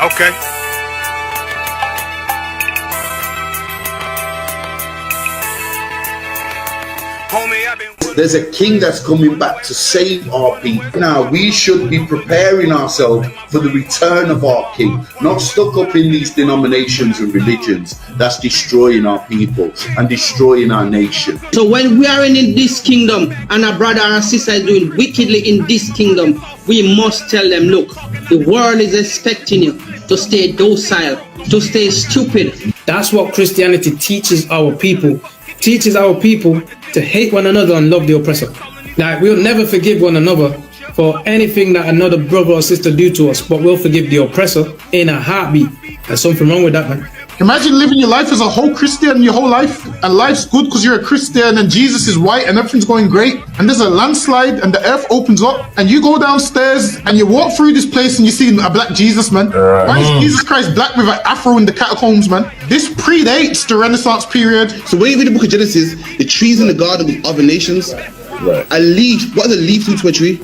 Okay. Homie, I've been... There's a king that's coming back to save our people. Now, we should be preparing ourselves for the return of our king, not stuck up in these denominations and religions that's destroying our people and destroying our nation. So when we are in this kingdom and a brother or a sister is doing wickedly in this kingdom, we must tell them, look, the world is expecting you to stay docile, to stay stupid. That's what Christianity teaches our people. Teaches our people to hate one another and love the oppressor. Like, we'll never forgive one another for anything that another brother or sister do to us, but we'll forgive the oppressor in a heartbeat. There's something wrong with that, man. Imagine living your life as a whole Christian your whole life, and life's good because you're a Christian and Jesus is white and everything's going great, and there's a landslide and the earth opens up and you go downstairs and you walk through this place and you see a black Jesus, man. Why is Jesus Christ black with an afro in the catacombs, man? This predates the Renaissance period. So when you read the book of Genesis, the trees in the garden with other nations, a leaf, what is a leaf to a tree?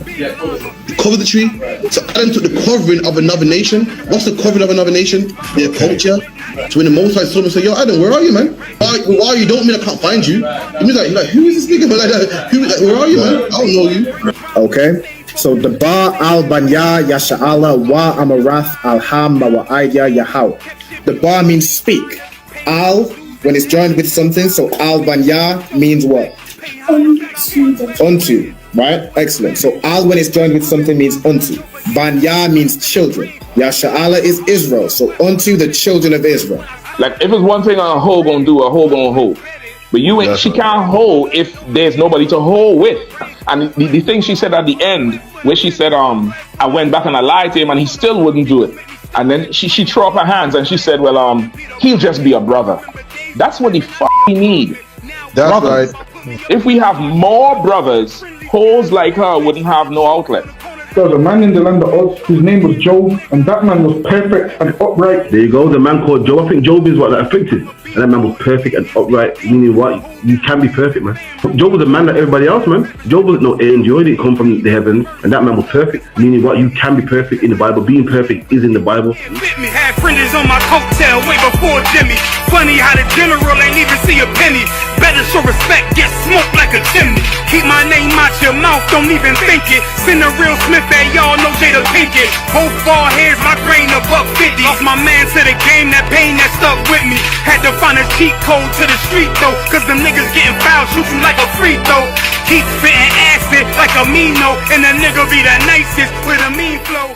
Cover the tree. So Adam took the covering of another nation. What's the covering of another nation? Their culture. So when the Most High saw him, say, yo, Adam, where are you, man? Where are you? Don't mean I can't find you. It means like, who is this nigga? Like that. Where are you, man? I don't know you. Okay. So the Ba al Banya Yasha'ala wa Amarath al Ham wa Aidya Yahweh. The Ba means speak. Al, when it's joined with something, so al Banya means what? Unto, right? Excellent. So al when it's joined with something means unto. Banya means children. Yasha'ala is Israel. So unto the children of Israel. Like, if it's one thing a hoe gonna do, a hoe gonna hold. But you ain't, she can't hold if there's nobody to hold with. And the thing she said at the end, where she said, I went back and I lied to him and he still wouldn't do it. And then she threw up her hands and she said, well, he'll just be a brother. That's what the fuck we need. That's brothers. right. If we have more brothers, hoes like her wouldn't have no outlet. There was a man in the land of Oz whose name was Job, and that man was perfect and upright. There you go, the man called Job. I think Job is what that afflicted. And that man was perfect and upright, meaning what? You can be perfect, man. Job was a man like everybody else, man. Job wasn't no angel, he didn't come from the heavens, and that man was perfect, meaning what? You can be perfect in the Bible. Being perfect is in the Bible. Had friends on my coattail way before Jimmy. Funny how the general ain't even see a penny. Better show respect, get smoked like a chimney. Keep my name out your mouth, don't even think it. Send a real Smith at y'all, no Jada Pinkett. Both ball heads, my grain above 50. Lost my man to the game, that pain that stuck with me. Had to find a cheat code to the street though, cause them niggas getting foul, shoot you like a free throw. Keep spitting acid like a Mino, and the nigga be the nicest with a mean flow.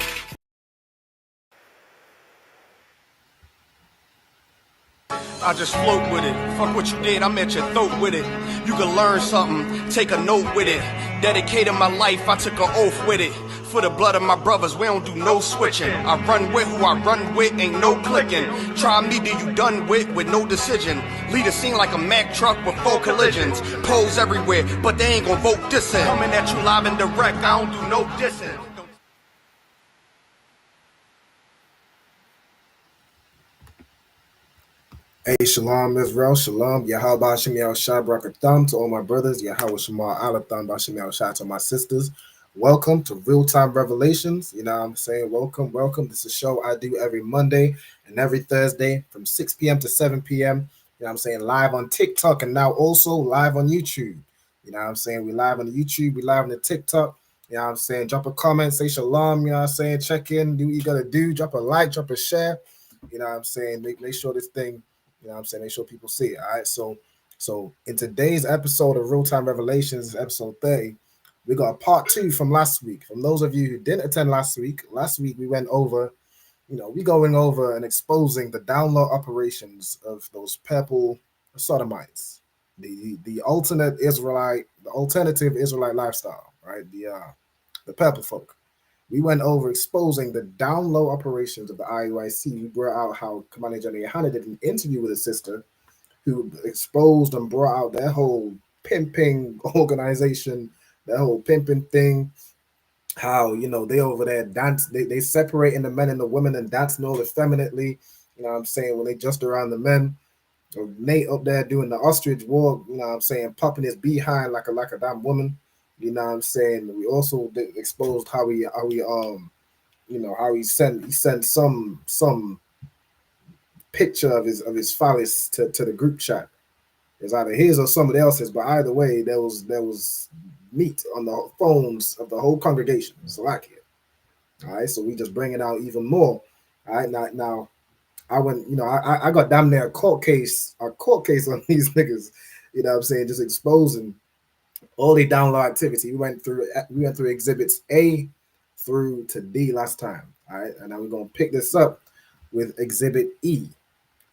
I just float with it. Fuck what you did, I'm at your throat with it. You can learn something, take a note with it. Dedicated my life, I took an oath with it. For the blood of my brothers, we don't do no switching. I run with who I run with, ain't no clicking. Try me, do you done with no decision. Lead a scene like a Mack truck with 4 collisions. Pose everywhere, but they ain't gon' vote this in. Coming at you live and direct, I don't do no dissing. Hey, shalom Israel, shalom, Yahweh Hashem Yahushua Barakatham to all my brothers, Yahweh Shema Alatham Hashem Yahushua to my sisters. Welcome to Real Time Revelations. You know what I'm saying? Welcome. This is a show I do every Monday and every Thursday from 6 p.m. to 7 p.m. You know what I'm saying? Live on TikTok and now also live on YouTube. You know what I'm saying? We live on the YouTube, we live on the TikTok. You know what I'm saying? Drop a comment, say shalom, you know what I'm saying? Check in, do what you gotta do, drop a like, drop a share. You know what I'm saying? Make sure this thing, you know what I'm saying? Make sure people see it. All right. So in today's episode of Real Time Revelations, episode 30, we got a part 2 from last week. From those of you who didn't attend last week we went over, we going over and exposing the download operations of those purple sodomites, the alternative Israelite lifestyle, right? The purple folk. We went over exposing the download operations of the IUIC. We brought out how Commander General Yohana did an interview with a sister who exposed and brought out their whole pimping organization, their whole pimping thing, how, they over there dance, they separating the men and the women and dancing all effeminately, you know what I'm saying, when they just around the men. Or Nate up there doing the ostrich walk, you know what I'm saying, popping his behind like a damn woman. You know what I'm saying? We also exposed how we you know, how he sent some picture of his phallus to the group chat. It's either his or somebody else's, but either way, there was meat on the phones of the whole congregation. Slovakia. All right, so we just bring it out even more. All right, now I went, you know, I got damn near a court case on these niggas. You know what I'm saying? Just exposing all the download activity. We went through exhibits A through to D last time. All right, and now we're gonna pick this up with exhibit E.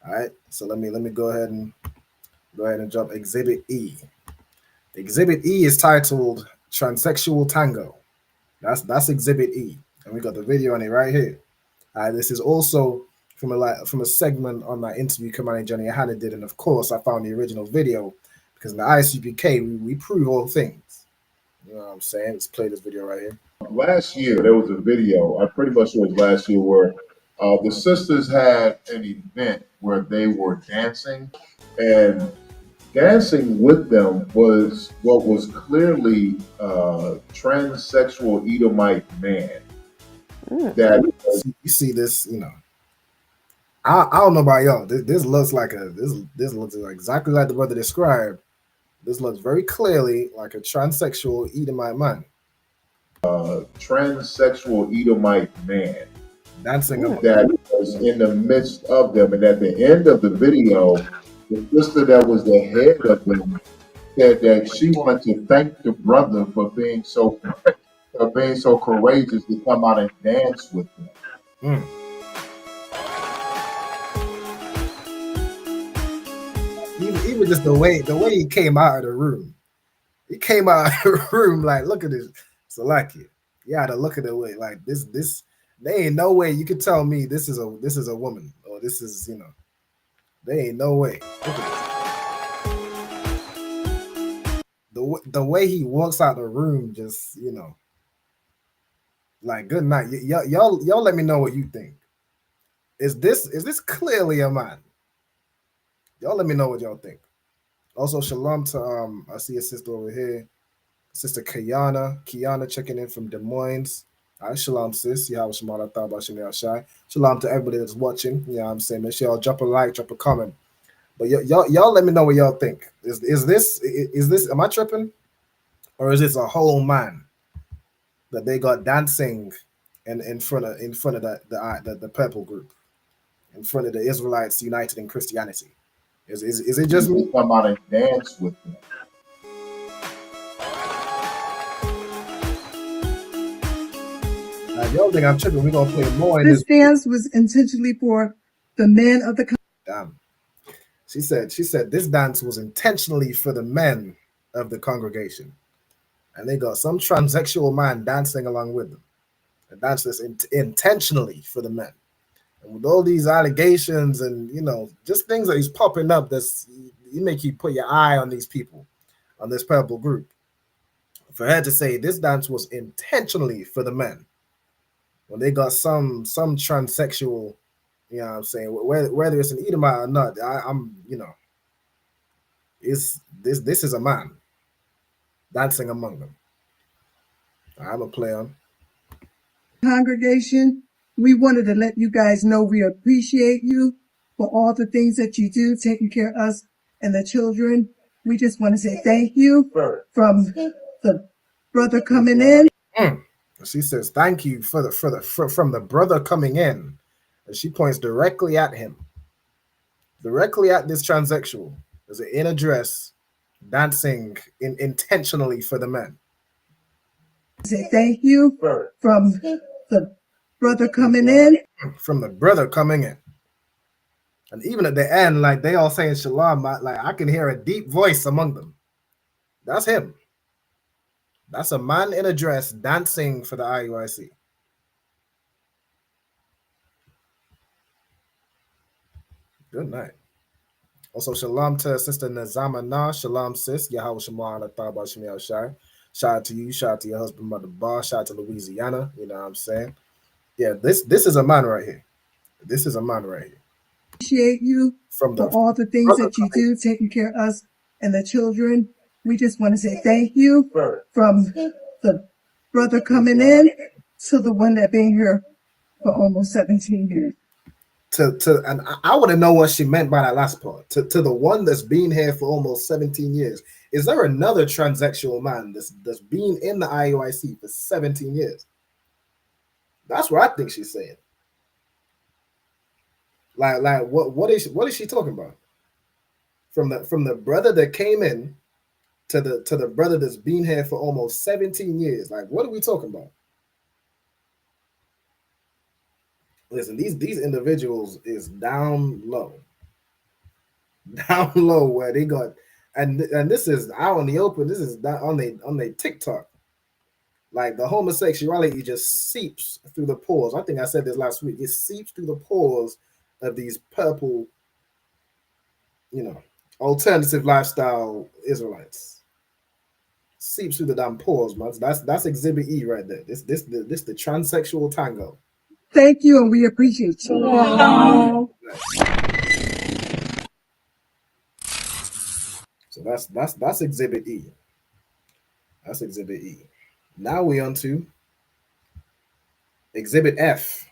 All right, so let me go ahead and jump exhibit E. Exhibit E is titled Transsexual Tango. That's exhibit E, and we got the video on it right here. This is also from a segment on my interview Kamani Johnny Hanna did, and of course I found the original video because in the ISUPK we prove all things. You know what I'm saying? Let's play this video right here. Last year there was a video, I'm pretty much sure it was last year, where the sisters had an event where they were dancing, and dancing with them was what was clearly a transsexual Edomite man. That you see this, you know. I don't know about y'all. This looks like this looks exactly like the brother described. This looks very clearly like a transsexual Edomite man. Transsexual Edomite man. Dancing that was in the midst of them, and at the end of the video, the sister that was the head of them said that she wanted to thank the brother for being so courageous to come out and dance with them. Even just the way he came out of the room. He came out of the room like, look at this. Salakia. You had to look at the way like this. There ain't no way you could tell me this is a woman, or this is, you know. There ain't no way. Look at this. The way he walks out the room, just, you know, like, good night. Y'all let me know what you think. Is this clearly a man? Y'all let me know what y'all think. Also, shalom to I see a sister over here, Sister Kiana checking in from Des Moines. All right, shalom, sis. Yeah, shalom to everybody that's watching. Yeah, I'm saying, make sure y'all drop a like, drop a comment. But y'all let me know what y'all think. Is this? Am I tripping, or is this a whole man that they got dancing in front of the purple group, in front of the Israelites United in Christianity? Is it just me? Come out and dance with them. Y'all think I'm tripping? We're gonna play more. This dance was intentionally for the men of the. Damn. She said this dance was intentionally for the men of the congregation, and they got some transsexual man dancing along with them. The dance was intentionally for the men. And with all these allegations and, you know, just things that he's popping up, you make you put your eye on these people, on this purple group. For her to say this dance was intentionally for the men, when they got some transsexual, you know what I'm saying, whether it's an Edomite or not, I'm you know, this is a man dancing among them. I'm a play on. Congregation, we wanted to let you guys know we appreciate you for all the things that you do, taking care of us and the children. We just want to say thank you from the brother coming in. She says thank you from the brother coming in, and she points directly at him, directly at this transsexual. There's an inner dress, dancing intentionally for the men. Say thank you from the brother coming in. From the brother coming in. And even at the end, like they all saying shalom, like I can hear a deep voice among them. That's him. That's a man in a dress dancing for the IUIC. Good night. Also, shalom to Sister Nazama Na. Shalom, sis. Yahweh Shema Thaba Shemiel Shai. Shout out to you. Shout out to your husband, Mother Bar. Shout out to Louisiana. You know what I'm saying? Yeah, this is a man right here. This is a man right here. Appreciate you for all the things that you do, taking care of us and the children. We just want to say thank you from the brother coming in to the one that been here for almost 17 years. And I want to know what she meant by that last part. To the one that's been here for almost 17 years. Is there another transsexual man that's been in the IUIC for 17 years? That's what I think she's saying. Like what is she talking about? From the brother that came in to the brother that's been here for almost 17 years. Like, what are we talking about? Listen, these individuals is down low. Down low where they got, and this is out in the open. This is on the TikTok. Like, the homosexuality just seeps through the pores. I think I said this last week. It seeps through the pores of these purple, alternative lifestyle Israelites. Seeps through the damn pores, man. That's Exhibit E right there. This the transsexual tango. Thank you, and we appreciate you. So that's Exhibit E. That's Exhibit E. Now we on to Exhibit F.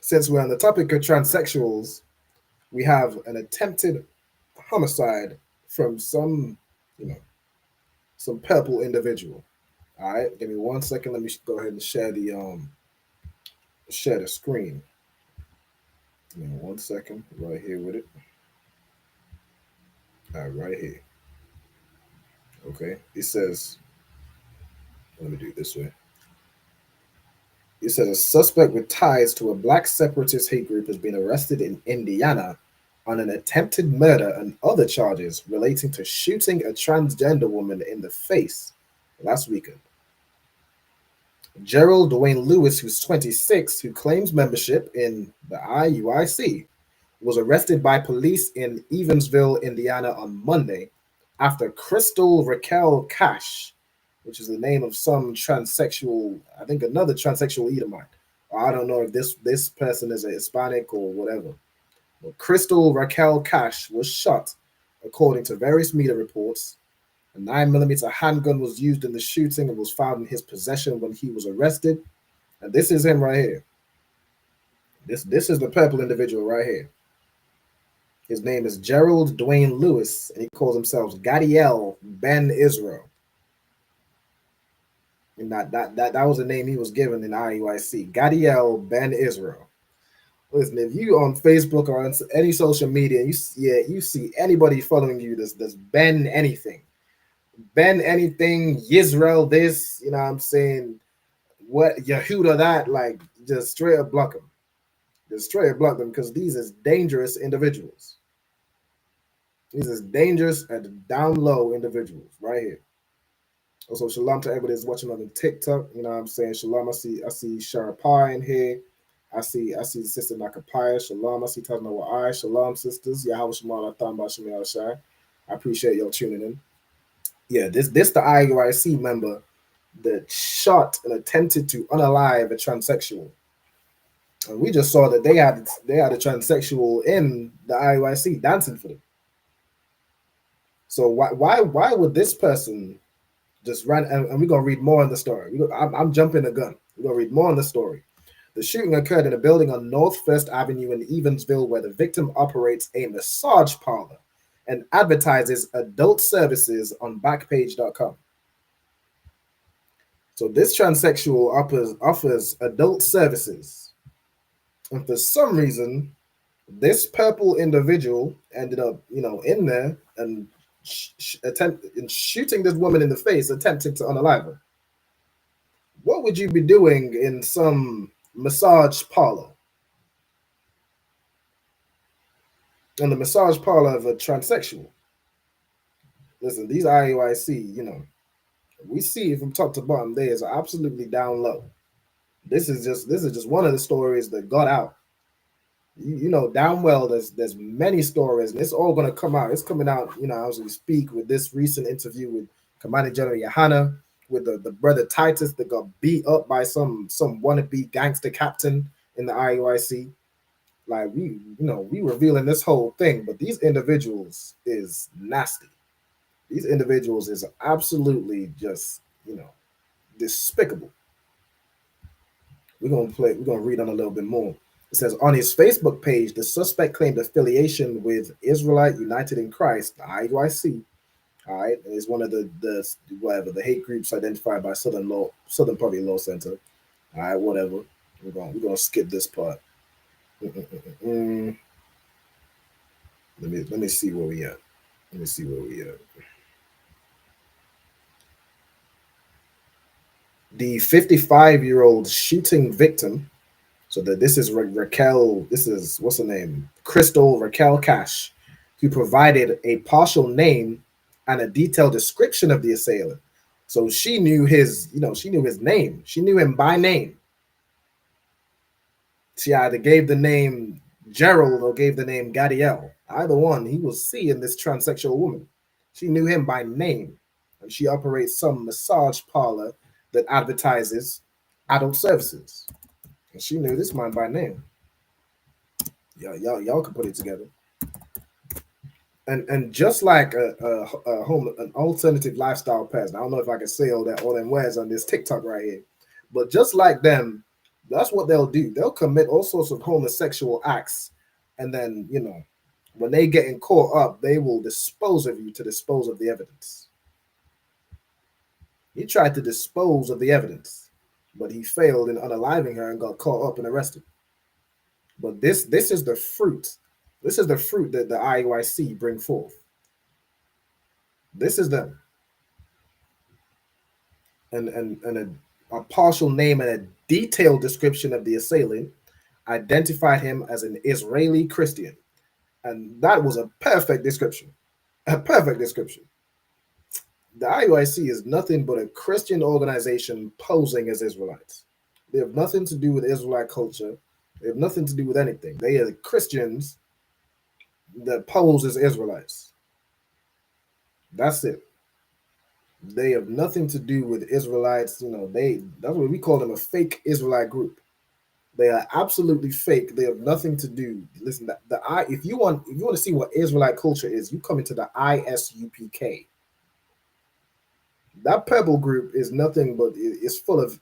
Since we're on the topic of transsexuals, we have an attempted homicide from some purple individual. All right, give me 1 second. Let me go ahead and share the screen. Give me 1 second. Right here with it. All right here. Okay. It says, let me do it this way. It says a suspect with ties to a black separatist hate group has been arrested in Indiana on an attempted murder and other charges relating to shooting a transgender woman in the face last weekend. Gerald Dwayne Lewis, who's 26, who claims membership in the IUIC, was arrested by police in Evansville, Indiana on Monday after Crystal Raquel Cash, which is the name of some transsexual, I think another transsexual Edomite. I don't know if this person is a Hispanic or whatever. But Crystal Raquel Cash was shot, according to various media reports. A 9mm handgun was used in the shooting and was found in his possession when he was arrested. And this is him right here. This is the purple individual right here. His name is Gerald Dwayne Lewis, and he calls himself Gadiel Ben Israel. And that was the name he was given in IUIC. Gadiel Ben Israel. Listen, if you on Facebook or on any social media, you see anybody following you that's Ben anything. Ben anything, Yisrael this, you know what I'm saying? What Yehuda that, like, just straight up block them. Just straight up block them, because these is dangerous individuals. These is dangerous and down low individuals right here. Also, shalom to everybody that's watching on the TikTok. You know what I'm saying? Shalom. I see Sharapai in here. I see Sister Nakapaya. Shalom. I see Tazna I. Shalom, sisters. Yahweh Shemal Atam Bashim Shai. I appreciate y'all tuning in. Yeah, this the IUIC member that shot and attempted to unalive a transsexual. And we just saw that they had a transsexual in the IUIC dancing for them. So why would this person just run? And we're gonna read more in the story. I'm jumping the gun. We're gonna read more in the story. The shooting occurred in a building on North First Avenue in Evansville, where the victim operates a massage parlor and advertises adult services on Backpage.com. So this transsexual offers adult services, and for some reason, this purple individual ended up, in there and shooting this woman in the face, attempting to unalive her. What would you be doing in some massage parlor? In the massage parlor of a transsexual. Listen, these IUIC, we see from top to bottom, they is absolutely down low. This is just one of the stories that got out. You know damn well there's many stories, and it's all gonna come out. It's coming out, as we speak, with this recent interview with Commanding General Yohana, with the brother Titus that got beat up by some wannabe gangster captain in the IUIC. Like, we revealing this whole thing, but these individuals is nasty. These individuals is absolutely just, despicable. We're gonna read on a little bit more. It says on his Facebook page, the suspect claimed affiliation with Israelite United in Christ, the IUIC. All right, is one of the hate groups identified by Southern Poverty Law Center. All right, whatever. We're gonna skip this part. Let me see where we at. Let me see where we at. The 55-year-old shooting victim. So this is Raquel. This is what's her name? Crystal Raquel Cash, who provided a partial name and a detailed description of the assailant. So she knew his name. She knew him by name. She either gave the name Gerald or gave the name Gadiel. Either one, he was seeing this transsexual woman. She knew him by name, and she operates some massage parlor that advertises adult services. And she knew this man by name. Y'all can put it together. And just like an alternative lifestyle person, I don't know if I can say all them words on this TikTok right here, but just like them, that's what they'll do. They'll commit all sorts of homosexual acts, and then when they get caught up, they will dispose of you to dispose of the evidence. He tried to dispose of the evidence, but he failed in unaliving her and got caught up and arrested. But this is the fruit. This is the fruit that the IUIC bring forth. This is them. And a partial name and a detailed description of the assailant identified him as an Israeli Christian. And that was a perfect description. A perfect description. The IUIC is nothing but a Christian organization posing as Israelites. They have nothing to do with Israelite culture. They have nothing to do with anything. They are Christians that pose as Israelites. That's it. They have nothing to do with Israelites. That's what we call them, a fake Israelite group. They are absolutely fake. They have nothing to do. Listen, if you want to see what Israelite culture is, you come into the ISUPK. That purple group is nothing but it's full of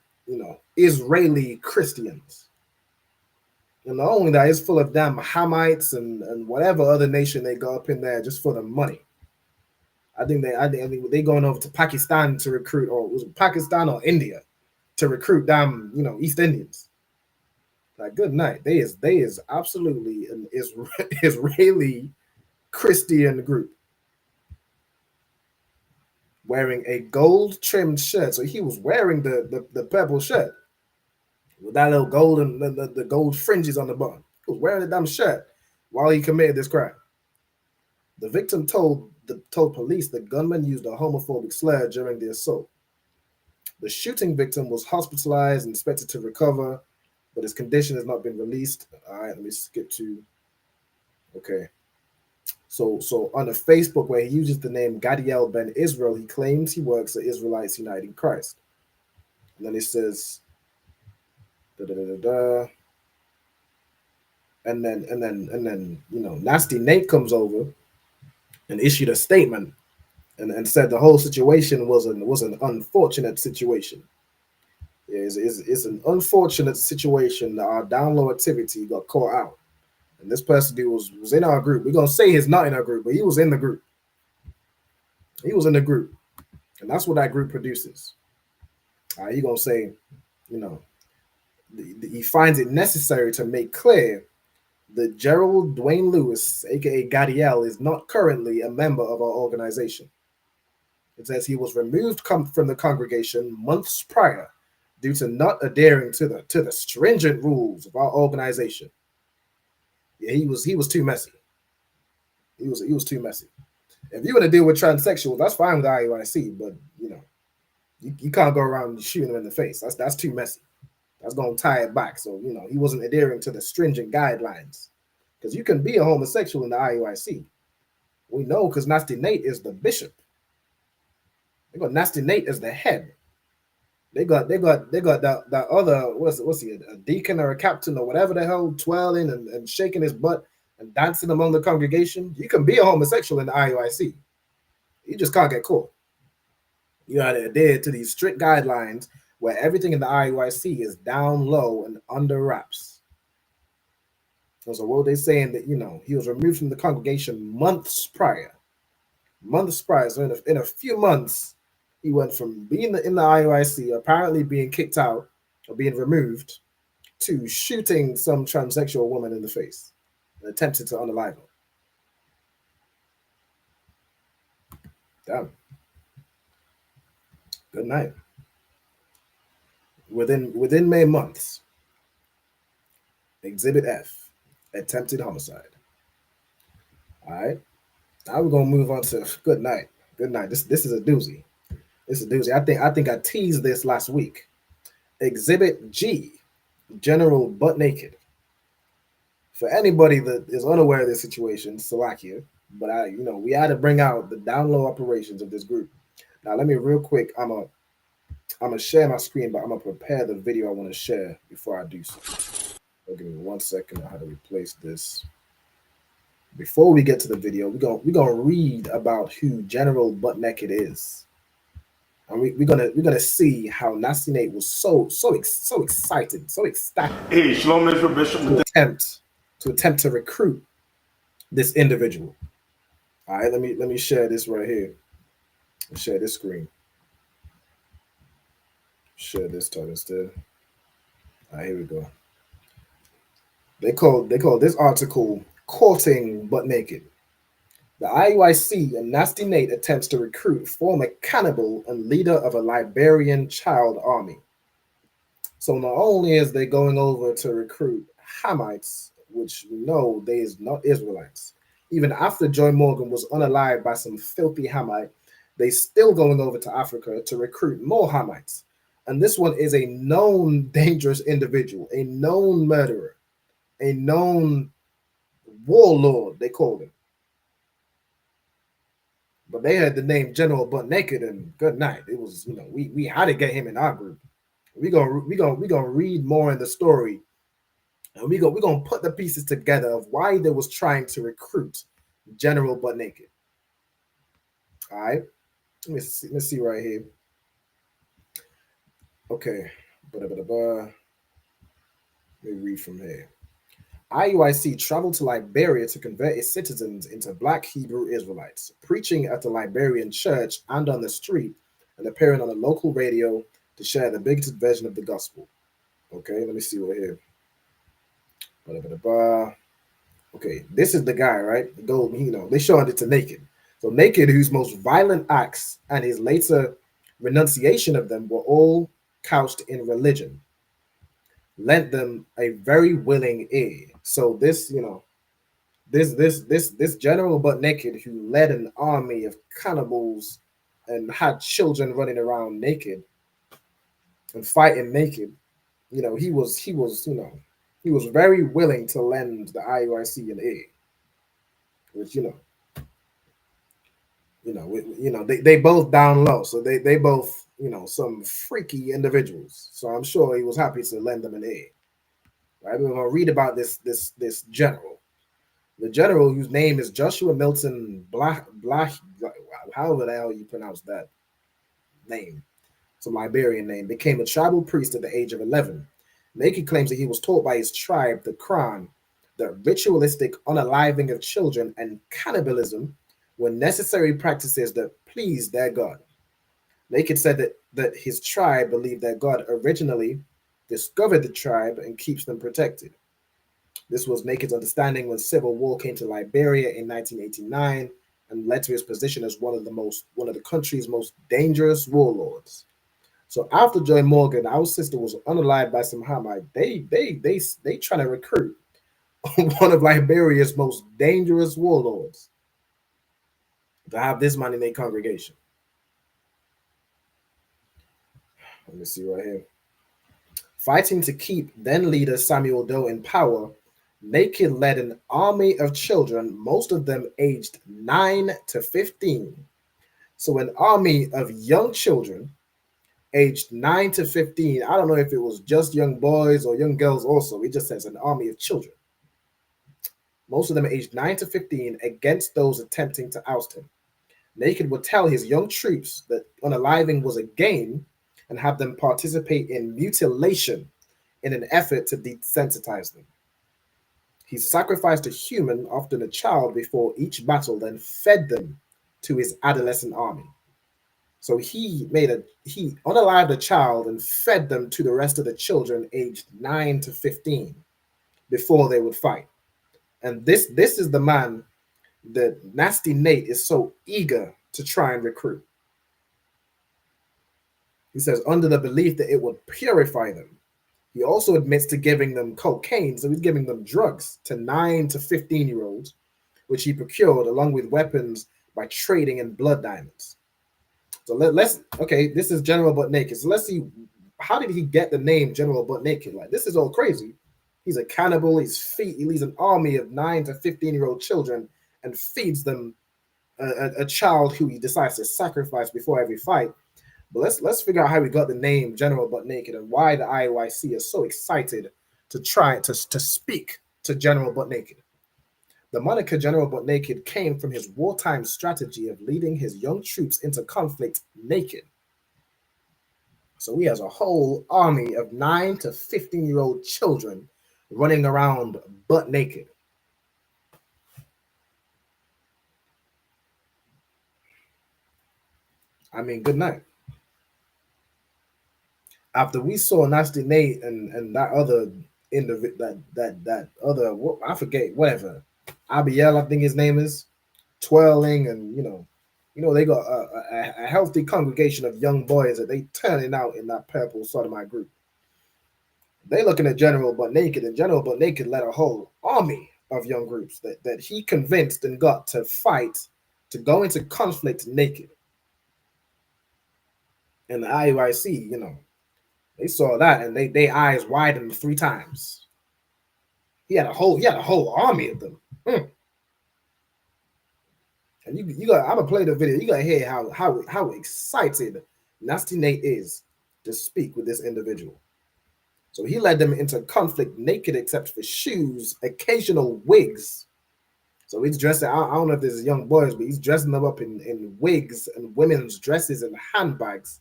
Israeli Christians. And not only that, it's full of damn Hamites and whatever other nation they go up in there just for the money. I think they going over to Pakistan to recruit, or was it Pakistan or India to recruit damn East Indians. Like, good night. They is absolutely an Israeli Christian group wearing a gold trimmed shirt. So he was wearing the purple shirt with that little gold and the gold fringes on the bottom. He was wearing the damn shirt while he committed this crime. The victim told police the gunman used a homophobic slur during the assault. The shooting victim was hospitalized and expected to recover, but his condition has not been released. All right, let me skip to. Okay. So on the Facebook where he uses the name Gadiel Ben Israel, he claims he works at Israelites United in Christ. And then it says, and then Nasty Nate comes over and issued a statement and said the whole situation was an unfortunate situation. It's an unfortunate situation that our down low activity got caught out. And this person was in our group. We're going to say he's not in our group, but he was in the group. He was in the group. And that's what that group produces. You're going to say, he finds it necessary to make clear that Gerald Dwayne Lewis, a.k.a. Gadiel, is not currently a member of our organization. It says he was removed from the congregation months prior due to not adhering to the stringent rules of our organization. Yeah, he was too messy. He was too messy. If you want to deal with transsexuals, that's fine with the IUIC, but you can't go around shooting them in the face. That's too messy. That's gonna tie it back. So he wasn't adhering to the stringent guidelines. Because you can be a homosexual in the IUIC. We know because Nasty Nate is the bishop. They got Nasty Nate as the head. They got that other what's he, a deacon or a captain or whatever the hell, twirling and shaking his butt and dancing among the congregation. You can be a homosexual in the IUIC. You just can't get caught. You gotta adhere to these strict guidelines where everything in the IUIC is down low and under wraps. So what they saying that, you know, he was removed from the congregation months prior. So in a few months, he went from being in the IUIC, apparently being kicked out or being removed, to shooting some transsexual woman in the face and attempting to unalive her. Damn. Good night. Within May months, Exhibit F, attempted homicide. All right. Now we're gonna move on to good night. Good night. This is a doozy. This is a doozy. I think I teased this last week. Exhibit G, General Butt Naked. For anybody that is unaware of this situation, Slovakia, but we had to bring out the down low operations of this group. Now let me real quick. I'm gonna share my screen, but I'm gonna prepare the video I want to share before I do so. Give me 1 second. I had to replace this. Before we get to the video, we're gonna read about who General Butt Naked is, and we're gonna see how Nasty Nate was so excited, so ecstatic. Hey, Shalom Israel Bishop. To attempt to recruit this individual. All right, let me share this right here. Share this screen. Share this time instead. All right, here we go. They call this article "Courting Butt Naked." The IUIC and Nasty Nate attempts to recruit former cannibal and leader of a Liberian child army. So not only is they going over to recruit Hamites, which we know they is not Israelites, even after Joy Morgan was unalived by some filthy Hamite, they still going over to Africa to recruit more Hamites. And this one is a known dangerous individual, a known murderer, a known warlord, they called him. But they had the name General Butt Naked, and good night. It was, we had to get him in our group. We gonna read more in the story, and we gonna put the pieces together of why they was trying to recruit General Butt Naked. All right, let's see right here. Okay, let me read from here. IUIC traveled to Liberia to convert its citizens into Black Hebrew Israelites, preaching at the Liberian church and on the street, and appearing on the local radio to share the bigoted version of the gospel. Okay, let me see what here. Okay, this is the guy, right? They showed it to Naked. So Naked, whose most violent acts and his later renunciation of them were all couched in religion, lent them a very willing ear. So this General Butt Naked, who led an army of cannibals and had children running around naked and fighting naked, he was very willing to lend the IUIC an ear, which they both down low, so they both some freaky individuals. So I'm sure he was happy to lend them an ear. Right, we're gonna read about this general, the general whose name is Joshua Milton Black, however the hell you pronounce that name. It's a Liberian name. Became a tribal priest at the age of 11. Naked claims that he was taught by his tribe, the Kran, that ritualistic unaliving of children and cannibalism were necessary practices that pleased their God. Naked said that his tribe believed that God originally discovered the tribe and keeps them protected. This was Naked's understanding when civil war came to Liberia in 1989 and led to his position as one of the country's most dangerous warlords. So after Joy Morgan, our sister was unalived by some Hamite. They trying to recruit one of Liberia's most dangerous warlords to have this man in their congregation. Let me see right here. Fighting to keep then leader Samuel Doe in power, Naked led an army of children, most of them aged 9 to 15. So an army of young children aged 9 to 15. I don't know if it was just young boys or young girls also. It just says an army of children. Most of them aged 9 to 15 against those attempting to oust him. Naked would tell his young troops that unaliving was a game and have them participate in mutilation in an effort to desensitize them. He sacrificed a human, often a child, before each battle, then fed them to his adolescent army. So he unalived a child and fed them to the rest of the children aged 9 to 15 before they would fight. And this is the man that Nasty Nate is so eager to try and recruit. He says, under the belief that it would purify them. He also admits to giving them cocaine, so he's giving them drugs to 9 to 15-year-olds, which he procured along with weapons by trading in blood diamonds. So let's okay, this is General Butt Naked. So let's see, how did he get the name General Butt Naked? Like, this is all crazy. He's a cannibal. He leads an army of 9 to 15-year-old children and feeds them a child who he decides to sacrifice before every fight. But let's figure out how we got the name General Butt Naked and why the IUIC is so excited to try to speak to General Butt Naked. The moniker General Butt Naked came from his wartime strategy of leading his young troops into conflict naked. So he has a whole army of 9 to 15-year-old children running around butt naked. I mean, good night. After we saw Nasty Nate and that other individual, that other, I forget, whatever, Abiel, I think his name is, twirling, and you know they got a healthy congregation of young boys that they turning out in that purple sodomite group. They looking at General Butt Naked, and General Butt Naked led a whole army of young groups that he convinced and got to fight, to go into conflict naked. And the IUIC, they saw that and they eyes widened 3 times. He had a whole army of them. And you got, I'm gonna play the video. You gotta hear how excited Nasty Nate is to speak with this individual. So he led them into conflict naked except for shoes, occasional wigs. So he's dressing, I don't know if this is young boys, but he's dressing them up in wigs and women's dresses and handbags.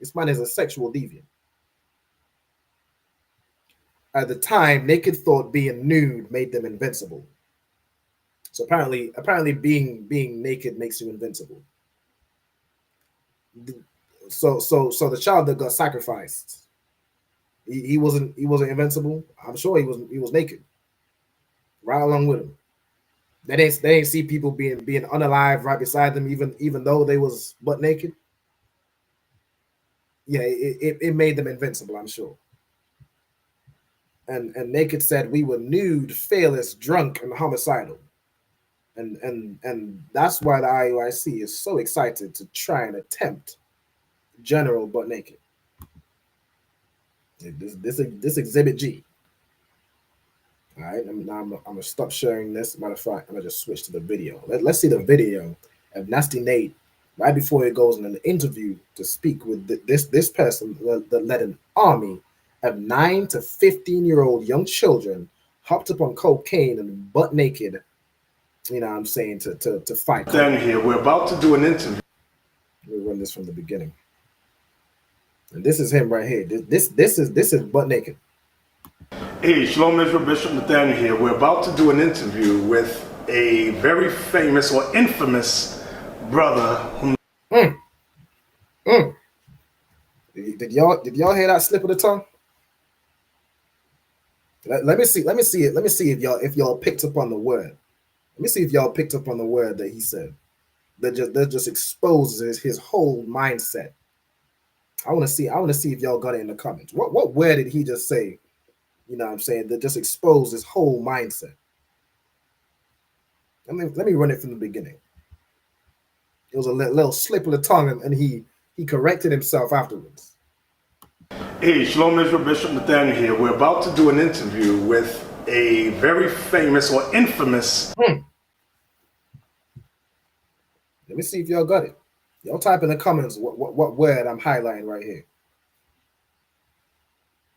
This man is a sexual deviant. At the time, naked thought being nude made them invincible. So apparently being naked makes you invincible. So the child that got sacrificed, he wasn't invincible. I'm sure he was naked, right along with him. They didn't see people being unalive right beside them, even though they was butt naked. Yeah, it made them invincible, I'm sure. And Naked said we were nude, fearless, drunk, and homicidal. And that's why the IUIC is so excited to try and attempt General Butt Naked. This Exhibit G. All right, I'm gonna stop sharing this. Matter of fact, I'm gonna just switch to the video. Let's see the video of Nasty Nate right before he goes in an interview to speak with this person that led an army of 9 to 15-year-old young children hopped up on cocaine and butt naked. You know what I'm saying, to fight. Down here, we're about to do an interview. We'll run this from the beginning. And this is him right here. This is butt naked. Hey, Shalom Israel, Bishop Nathaniel here. We're about to do an interview with a very famous or infamous brother. Did y'all hear that slip of the tongue? Let me see it. Let me see if y'all picked up on the word. Let me see if y'all picked up on the word that he said. That just exposes his whole mindset. I want to see if y'all got it in the comments. What word did he just say? You know what I'm saying? That just exposed his whole mindset. Let me run it from the beginning. It was a little slip of the tongue, and he corrected himself afterwards. Hey, Shalom Israel, Bishop Nathaniel here. We're about to do an interview with a very famous or infamous. Let me see if y'all got it. Y'all type in the comments what word I'm highlighting right here.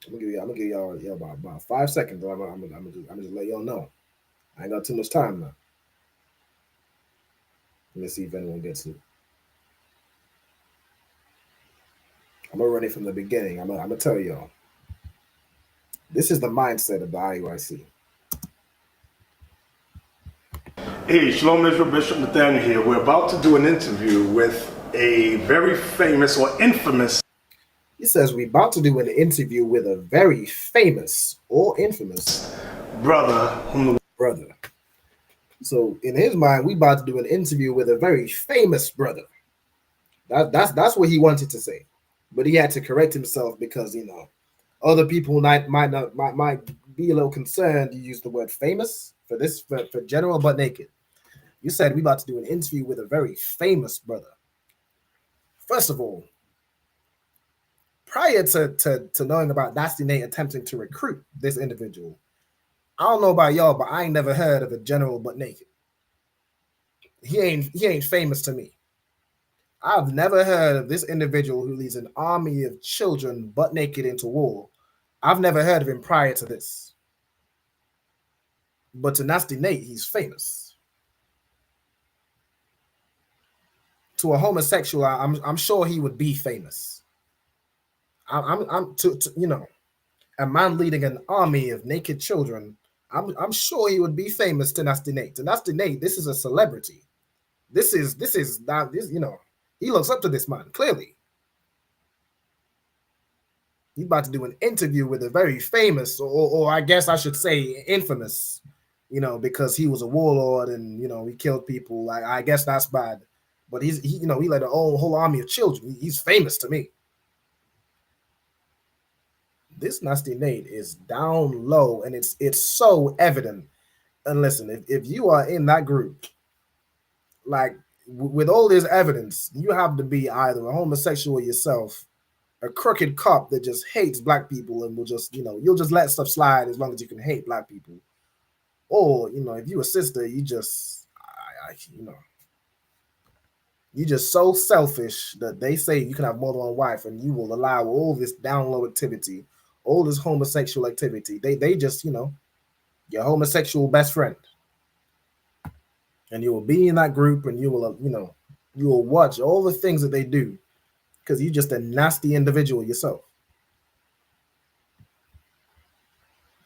I'm gonna give y'all about 5 seconds. I'm gonna just let y'all know. I ain't got too much time now. Let me see if anyone gets it. I'm gonna run it from the beginning. I'm gonna tell y'all. This is the mindset of the IUIC. Hey, Shalom Israel, Bishop Nathaniel here. We're about to do an interview with a very famous or infamous. He says we're about to do an interview with a very famous or infamous brother. So in his mind, we about to do an interview with a very famous brother. That's what he wanted to say, but he had to correct himself because other people might be a little concerned. You use the word famous for this for General Butt Naked. You said we about to do an interview with a very famous brother. First of all, prior to knowing about Nasty Nate attempting to recruit this individual, I don't know about y'all, but I ain't never heard of a General Butt Naked. He ain't famous to me. I've never heard of this individual who leads an army of children butt naked into war. I've never heard of him prior to this. But to Nasty Nate, he's famous. To a homosexual, I'm sure he would be famous. I'm a man leading an army of naked children. I'm sure he would be famous to Nasty Nate. To Nasty Nate, this is a celebrity. This is he looks up to this man, clearly. He's about to do an interview with a very famous, or I guess I should say infamous, because he was a warlord and, he killed people. I guess that's bad. But he led a whole army of children. He's famous to me. This Nasty Nate is down low, and it's so evident. And listen, if you are in that group, like with all this evidence, you have to be either a homosexual yourself, a crooked cop that just hates black people and will just, you'll just let stuff slide as long as you can hate black people. Or, if you're a sister, you just, you're just so selfish that they say you can have more than one wife and you will allow all this down low activity, all this homosexual activity. They just, your homosexual best friend. And you will be in that group and you will, you will watch all the things that they do because you're just a nasty individual yourself.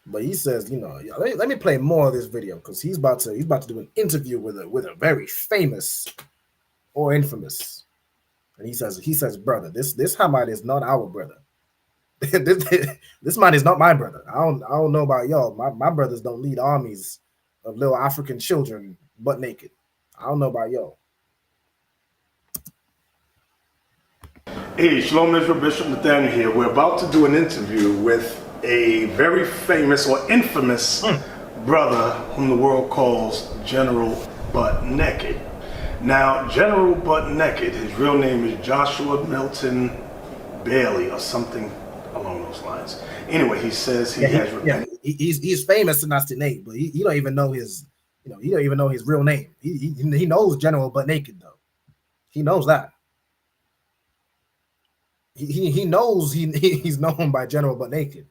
But he says, let me play more of this video because he's about to do an interview with a very famous or infamous. And he says, brother, this Hamite is not our brother. this man is not my brother. I don't know about y'all. My brothers don't lead armies of little African children butt naked. I don't know about y'all. Hey, Shalom Israel, Bishop Nathaniel here. We're about to do an interview with a very famous or infamous brother whom the world calls General Butt Naked. Now, General Butt Naked, his real name is Joshua Milton Bailey or something along those lines. Anyway, he says he has repented. He's famous to Nasty Nate, but he don't even know his he don't even know his real name. He knows General Butt Naked though. He knows that. He knows he's known by General Butt Naked.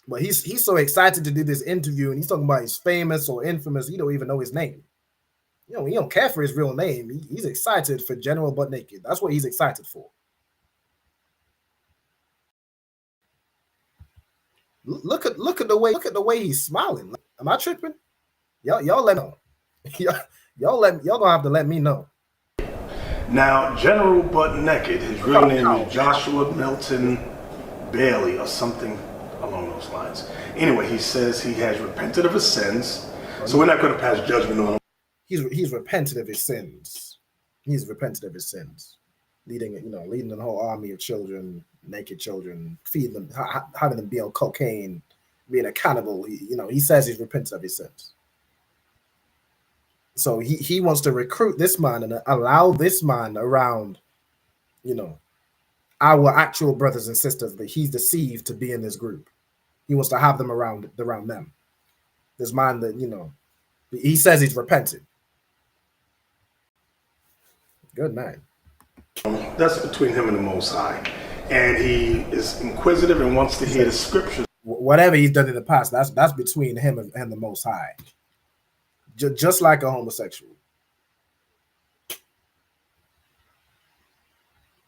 But he's so excited to do this interview and he's talking about he's famous or infamous. He don't even know his name. He don't care for his real name. He's excited for General Butt Naked. That's what he's excited for. Look at the way he's smiling. Am I tripping? Y'all let me know. y'all gonna have to let me know. Now, General Butt Naked, his real name is Joshua Milton Bailey or something along those lines. Anyway, he says he has repented of his sins, so we're not going to pass judgment on him. He's repented of his sins. He's repented of his sins, leading a whole army of children, naked children, feeding them, having them be on cocaine, being a cannibal. He says he's repented of his sins. So he wants to recruit this man and allow this man around, our actual brothers and sisters that he's deceived to be in this group. He wants to have them around them. This man that, he says he's repented. Good night. That's between him and the Most High. And he is inquisitive and wants to hear the scriptures. Whatever he's done in the past, that's between him and the Most High. Just like a homosexual.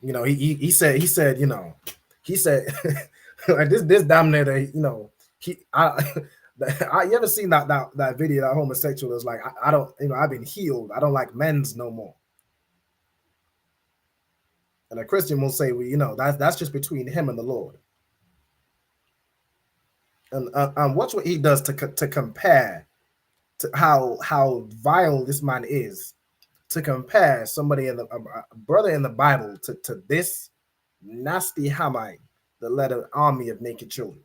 You know, he said, you know, he said like this dominator, you know, you ever seen that video, that homosexual is like, I don't, you know, I've been healed. I don't like men's no more. And a Christian will say, well, you know, that's just between him and the Lord. And watch what he does to compare to how vile this man is, to compare somebody in a brother in the Bible to this nasty Hamite that led an army of naked children.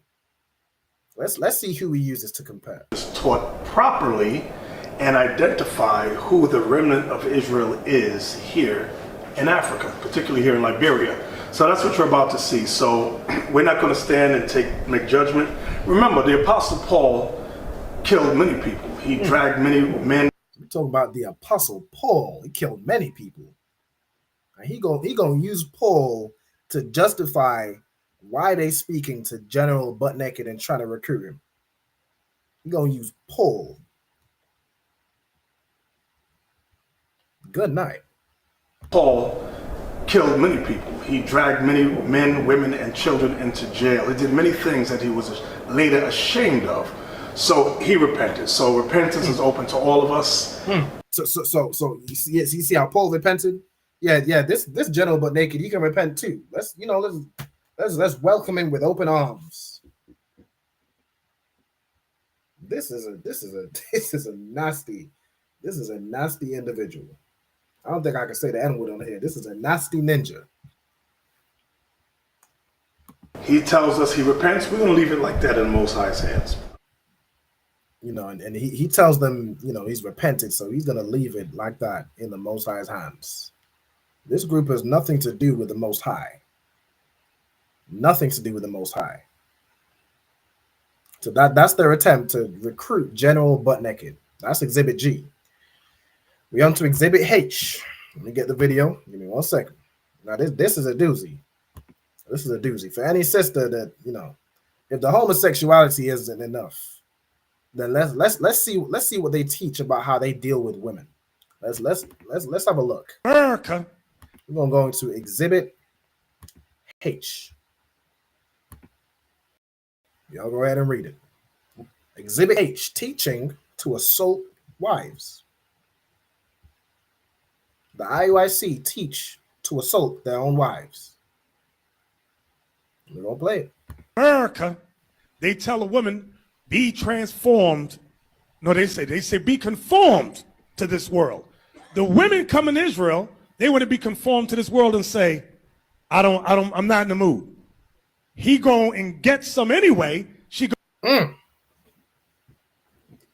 Let's see who he uses to compare. Taught properly and identify who the remnant of Israel is here in Africa, particularly here in Liberia. So that's what you're about to see. So we're not going to stand and make judgment. Remember, the Apostle Paul killed many people. He dragged many men. We're talking about the Apostle Paul. He killed many people. And he gonna use Paul to justify why they speaking to General butt naked and trying to recruit him. He gonna use Paul. Good night. Paul killed many people. He dragged many men, women, and children into jail. He did many things that he was later ashamed of. So he repented. So repentance is open to all of us. So you see how Paul repented? Yeah. This general but naked, he can repent too. Let's welcome him with open arms. This is a nasty individual. I don't think I can say the N-word on here. This is a nasty ninja. He tells us he repents. We're going to leave it like that in the Most High's hands. You know, and he tells them, you know, he's repented, so he's going to leave it like that in the Most High's hands. This group has nothing to do with the Most High. Nothing to do with the Most High. So that's their attempt to recruit General Butt Naked. That's Exhibit G. We're on to Exhibit H. Let me get the video. Give me 1 second. Now this is a doozy. This is a doozy for any sister that, you know, if the homosexuality isn't enough, then let's see what they teach about how they deal with women. Let's have a look. America. We're gonna go into Exhibit H. Y'all go ahead and read it. Exhibit H: teaching to assault wives. The IUIC teach to assault their own wives. We're gonna play it. America, they tell a woman, be transformed. No, they say be conformed to this world. The women come in Israel, they want to be conformed to this world and say, I'm not in the mood. He go and get some anyway. She go.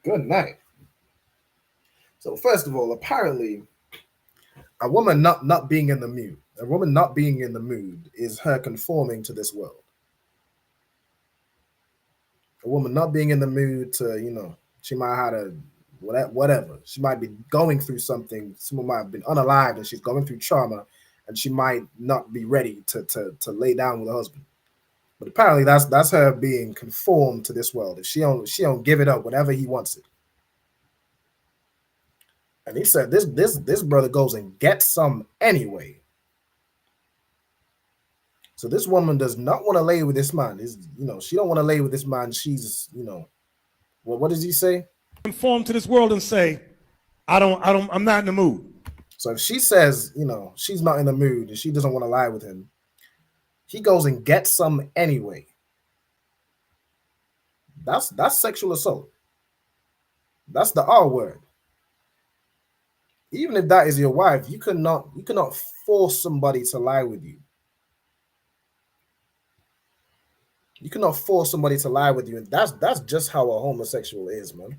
Good night. So first of all, apparently, a woman not being in the mood. A woman not being in the mood is her conforming to this world. A woman not being in the mood to, you know, she might have a whatever. She might be going through something. Someone might have been unalived and she's going through trauma, and she might not be ready to lay down with her husband. But apparently that's her being conformed to this world. If she don't give it up whenever he wants it. And he said this brother goes and gets some anyway. So this woman does not want to lay with this man. She don't want to lay with this man. She's, what does he say? Conform to this world and say, I'm not in the mood. So if she says, she's not in the mood and she doesn't want to lie with him, he goes and gets some anyway. That's sexual assault. That's the R word. Even if that is your wife, you cannot force somebody to lie with you. You cannot force somebody to lie with you, and that's just how a homosexual is, man.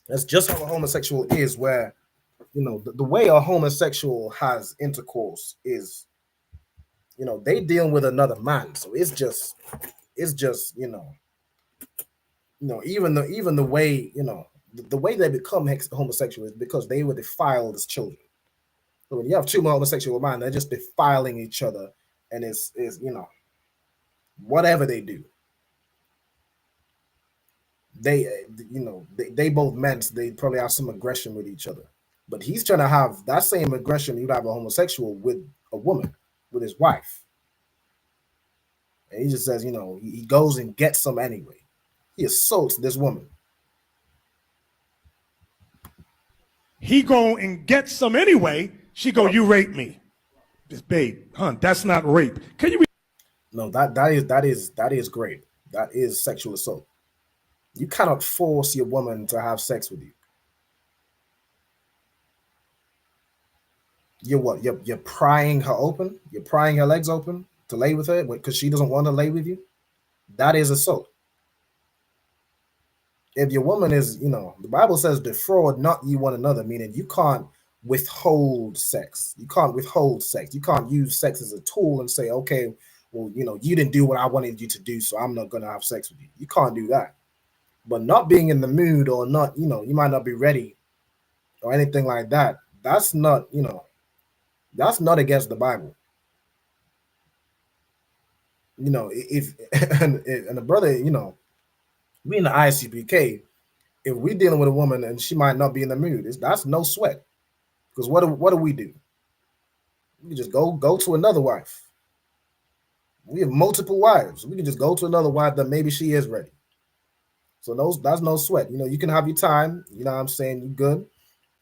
That's just how a homosexual is, where the way a homosexual has intercourse is, they deal with another man. So it's just even the way the way they become homosexual is because they were defiled as children. So when you have two homosexual men, they're just defiling each other, and it's whatever they do. They both men, so they probably have some aggression with each other. But he's trying to have that same aggression you'd have a homosexual with a woman with his wife. And he just says, you know, he goes and gets some anyway. He assaults this woman. He go and get some anyway. She go, you raped me. This babe, hun, that's not rape. Can you? No, that is great. That is sexual assault. You cannot force your woman to have sex with you. You're what? You're prying her open. You're prying her legs open to lay with her because she doesn't want to lay with you. That is assault. If your woman is, you know, the Bible says, defraud not ye one another, meaning you can't withhold sex. You can't withhold sex. You can't use sex as a tool and say, okay, well, you know, you didn't do what I wanted you to do, so I'm not going to have sex with you. You can't do that. But not being in the mood or not, you know, you might not be ready or anything like that. That's not, you know, that's not against the Bible. You know, if and the brother, you know, we in the ISUPK, if we're dealing with a woman and she might not be in the mood, that's no sweat. Because what do we do? We just go to another wife. We have multiple wives. We can just go to another wife that maybe she is ready. So that's no sweat. You know, you can have your time. You know what I'm saying? You good.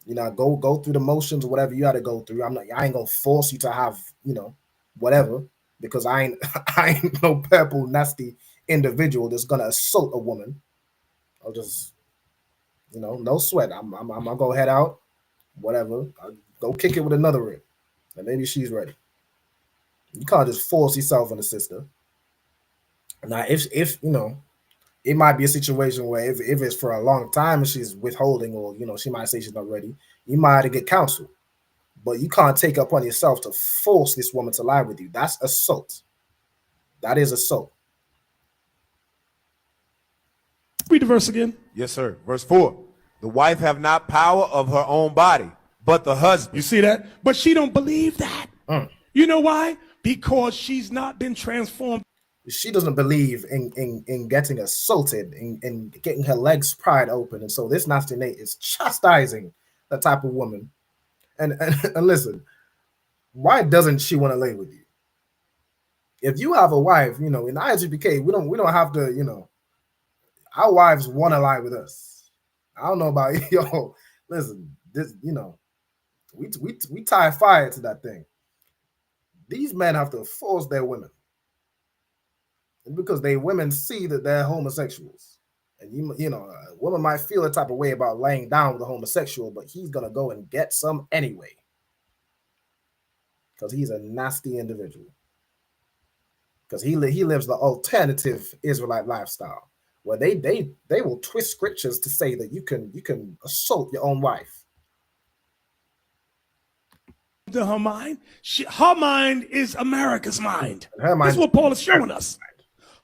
You know, go through the motions or whatever you had to go through. I ain't gonna force you to have, you know, whatever, because I ain't no purple nasty individual that's gonna assault a woman. I'll just, you know, no sweat. I'm gonna go head out, whatever. I'll go kick it with another rib, and maybe she's ready. You can't just force yourself on a sister. Now, if you know, it might be a situation where if it's for a long time and she's withholding, or you know, she might say she's not ready, you might have to get counsel. But you can't take upon yourself to force this woman to lie with you. That's assault. That is assault. Read the verse again. Yes, sir. Verse 4. The wife have not power of her own body, but the husband. You see that? But she don't believe that. You know why? Because she's not been transformed. She doesn't believe in getting assaulted, in getting her legs pried open. And so this nasty Nate is chastising that type of woman. And listen, why doesn't she want to lay with you? If you have a wife, you know, in ISUPK, we don't have to, you know, our wives want to lie with us. I don't know about yo. Listen, this, you know, we tie fire to that thing. These men have to force their women. Because women see that they're homosexuals. And you know, a woman might feel a type of way about laying down with a homosexual, but he's gonna go and get some anyway. Because he's a nasty individual. Because he lives the alternative Israelite lifestyle, where they will twist scriptures to say that you can assault your own wife. To her mind, her mind is America's mind. That's what Paul is showing us.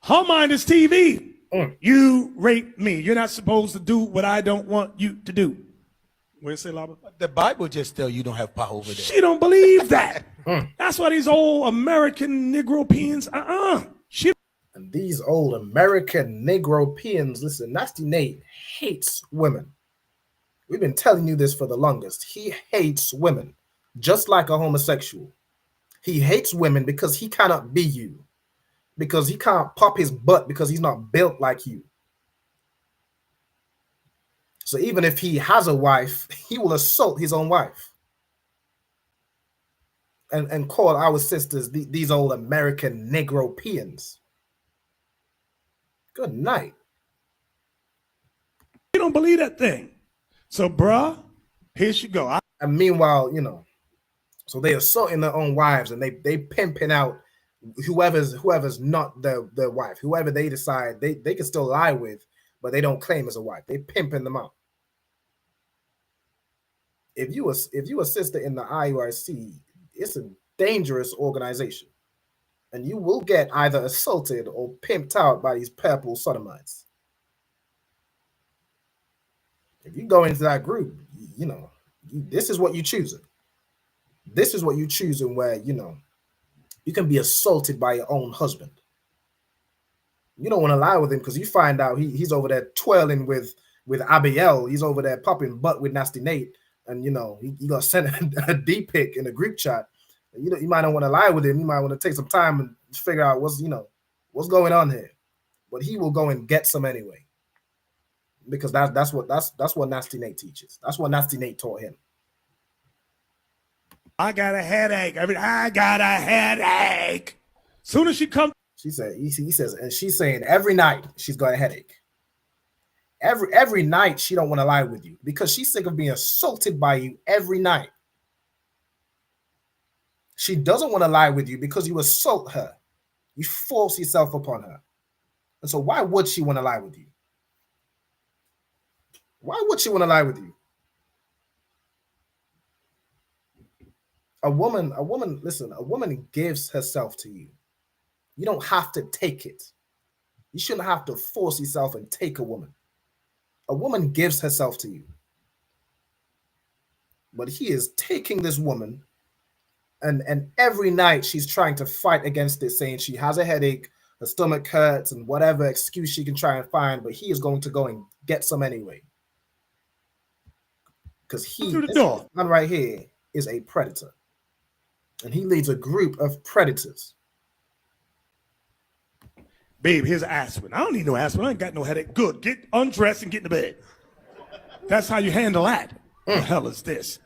Her mind is TV. You rape me. You're not supposed to do what I don't want you to do. What you say, Laba? The Bible just tell you don't have power over that. She don't believe that. That's why these old American Negropeans, And these old American Negropeans, listen, Nasty Nate hates women. We've been telling you this for the longest. He hates women, just like a homosexual. He hates women because he cannot be you. Because he can't pop his butt because he's not built like you. So even if he has a wife, he will assault his own wife. And call our sisters these old American Negropeans. Good night. You don't believe that thing. So, bruh, here you go. And meanwhile, you know, so they assaulting their own wives and they pimping out whoever's not their wife, whoever they decide they can still lie with, but they don't claim as a wife. They pimping them out. If you a sister in the IUIC, it's a dangerous organization, and you will get either assaulted or pimped out by these purple sodomites. If you go into that group, you know, this is what you choosing. This is what you choosing, where you know you can be assaulted by your own husband. You don't want to lie with him because you find out he's over there twirling with Abiel. He's over there popping butt with Nasty Nate. And, you know, he gonna send a D pic in a group chat. You might not want to lie with him. You might want to take some time and figure out what's going on here. But he will go and get some anyway, because that's what Nasty Nate teaches. That's what Nasty Nate taught him. I got a headache. I got a headache. Soon as she comes, he says, and she's saying every night she's got a headache. Every night she don't want to lie with you because she's sick of being assaulted by you every night. She doesn't want to lie with you because you assault her. You force yourself upon her. And so why would she want to lie with you? Why would she want to lie with you? A woman, listen, a woman gives herself to you. You don't have to take it. You shouldn't have to force yourself and take a woman. A woman gives herself to you. But he is taking this woman, and every night she's trying to fight against it, saying she has a headache, her stomach hurts, and whatever excuse she can try and find, but he is going to go and get some anyway. Because this man right here is a predator. And he leads a group of predators. babe, here's aspirin. I don't need no aspirin. I ain't got no headache. Good. Get undressed and get in the bed. That's how you handle that. What the hell is this?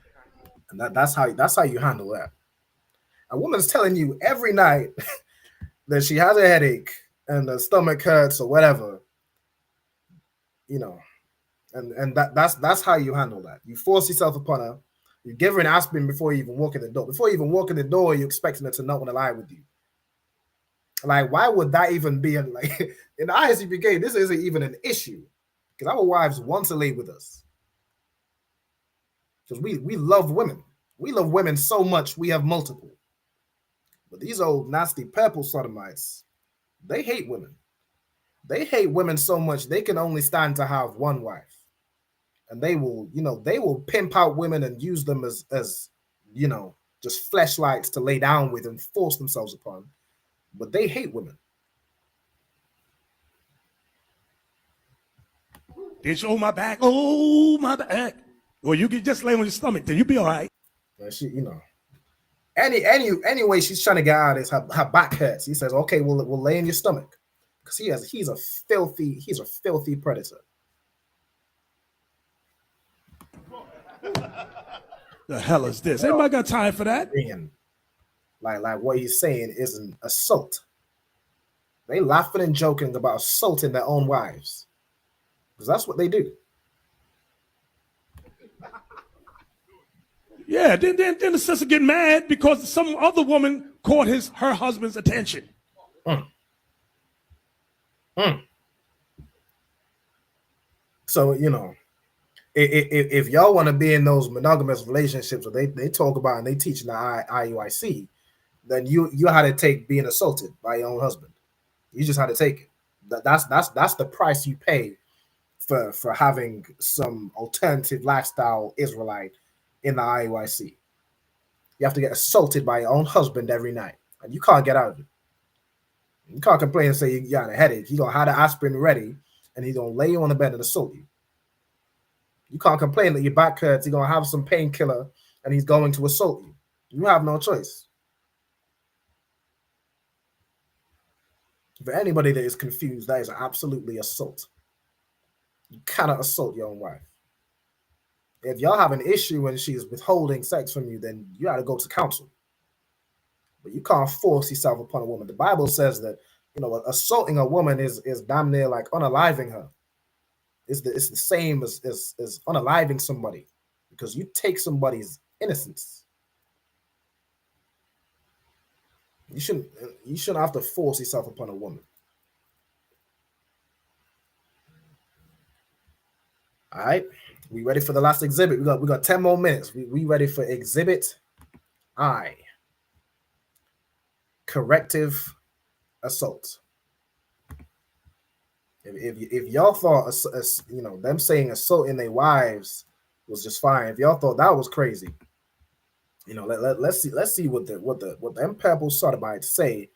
And that's how you handle that. A woman's telling you every night that she has a headache and the stomach hurts or whatever, you know, and that's how you handle that. You force yourself upon her. You give her an aspirin before you even walk in the door. Before you even walk in the door, you're expecting her to not want to lie with you. Like, why would that even be in the ISUPK? This isn't even an issue because our wives want to lay with us. Because we love women. We love women so much we have multiple. But these old nasty purple sodomites, they hate women. They hate women so much they can only stand to have one wife. And they will pimp out women and use them as just fleshlights to lay down with and force themselves upon. But they hate women. Bitch, oh my back, oh my back. Well, you can just lay on your stomach, then you'll be all right. She, any way she's trying to get out is her back hurts. He says, okay, we'll lay in your stomach. Because he's a filthy predator. The hell is this? Anybody got time for that? Like what he's saying is an assault. They laughing and joking about assaulting their own wives. Because that's what they do. Yeah, then the sister get mad because some other woman caught her husband's attention. So, if y'all want to be in those monogamous relationships that they talk about and they teach in the IUIC, then you had to take being assaulted by your own husband. You just had to take it. That's the price you pay for having some alternative lifestyle Israelite in the IUIC. You have to get assaulted by your own husband every night, and you can't get out of it. You can't complain and say you got a headache. He's gonna have the aspirin ready, and he's gonna lay you on the bed and assault you. You can't complain that your back hurts. He's gonna have some painkiller, and he's going to assault you. You have no choice. For anybody that is confused, that is absolutely assault. You cannot assault your own wife. If y'all have an issue and she's withholding sex from you, then you got to go to counsel. But you can't force yourself upon a woman. The Bible says that assaulting a woman is damn near like unaliving her. It's the same as unaliving somebody, because you take somebody's innocence. You shouldn't have to force yourself upon a woman. All right, we ready for the last exhibit? We got 10 more minutes. We ready for exhibit I. Corrective assault. If y'all thought them saying assaulting their wives was just fine, if y'all thought that was crazy, let's see what them purple sodomites say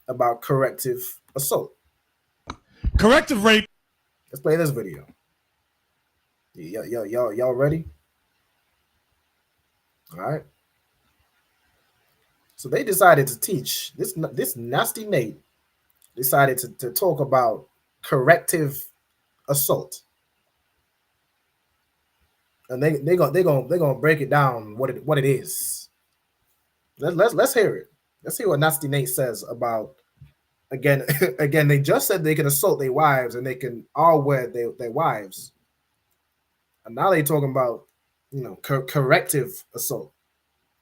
about corrective assault. Corrective rape. Let's play this video. Y'all ready? All right. So they decided to teach this nasty Nate decided to talk about corrective assault, and they're gonna break it down what it is. Let's hear it. Let's hear what nasty Nate says about again. Again, they just said they can assault their wives and they can all wear their wives, and now they're talking about corrective assault,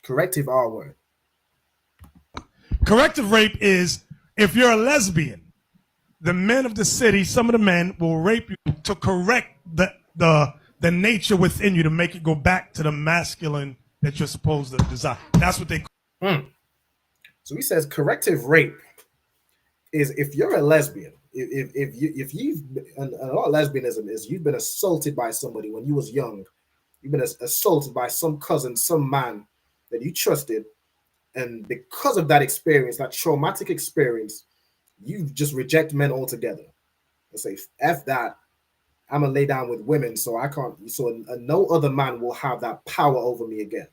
corrective R word. Corrective rape is if you're a lesbian, the men of the city, some of the men will rape you to correct the nature within you to make it go back to the masculine that you're supposed to desire. That's what they call. So he says corrective rape is if you're a lesbian, if you've and a lot of lesbianism is you've been assaulted by somebody when you was young, you've been assaulted by some cousin, some man that you trusted, and because of that experience, that traumatic experience, you just reject men altogether and say, F that, I'm gonna lay down with women so I can't, so no other man will have that power over me again.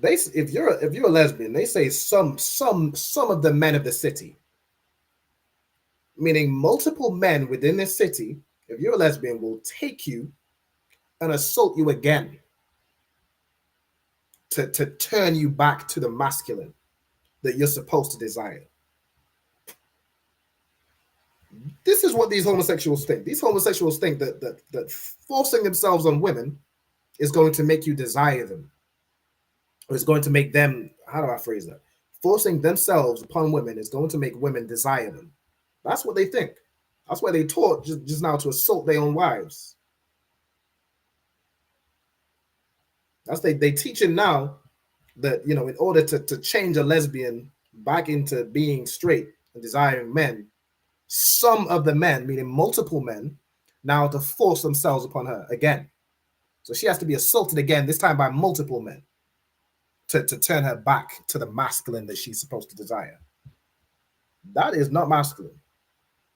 If you're a lesbian, they say some of the men of the city, meaning multiple men within the city, if you're a lesbian, will take you and assault you again to turn you back to the masculine that you're supposed to desire. This is what these homosexuals think. These homosexuals think that forcing themselves on women is going to make you desire them. Or is going to make them, how do I phrase that? Forcing themselves upon women is going to make women desire them. That's what they think. That's why they taught just now to assault their own wives. That's they teaching now that, in order to change a lesbian back into being straight and desiring men, some of the men, meaning multiple men, now to force themselves upon her again. So she has to be assaulted again, this time by multiple men, to turn her back to the masculine that she's supposed to desire. That is not masculine.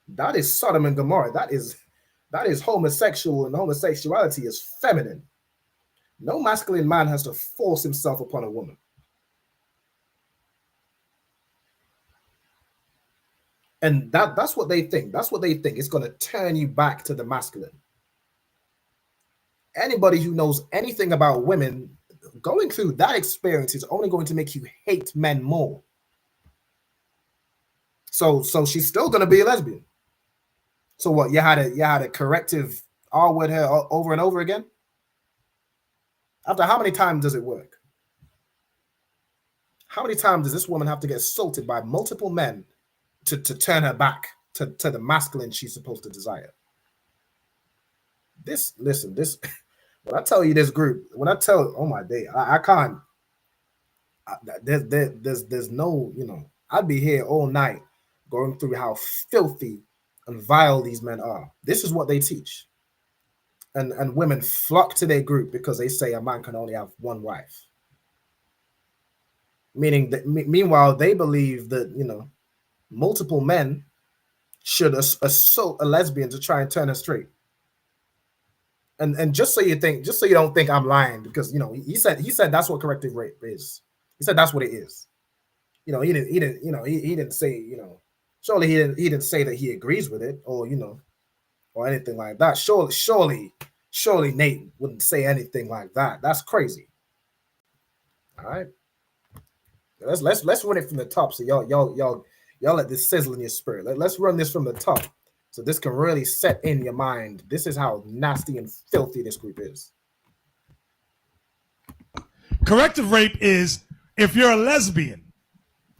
That is Sodom and Gomorrah. That is homosexual, and homosexuality is feminine. No masculine man has to force himself upon a woman. And that's what they think. That's what they think. It's going to turn you back to the masculine. Anybody who knows anything about women, going through that experience is only going to make you hate men more. So she's still going to be a lesbian. So what? You had a corrective R with her over and over again? After how many times does it work? How many times does this woman have to get assaulted by multiple men to turn her back to the masculine she's supposed to desire? This when I tell you this group, oh my day, I can't. There's no, I'd be here all night going through how filthy and vile these men are. This is what they teach. And women flock to their group because they say a man can only have one wife. Meaning that, meanwhile, they believe that, multiple men should assault a lesbian to try and turn her straight. And just so you don't think I'm lying, because he said that's what corrective rape is. He said that's what it is. He didn't say, surely he didn't say that he agrees with it, or or anything like that. Surely Nate wouldn't say anything like that. That's crazy. All right. Let's run it from the top, so y'all let this sizzle in your spirit. Let's run this from the top, so this can really set in your mind. This is how nasty and filthy this group is. Corrective rape is if you're a lesbian,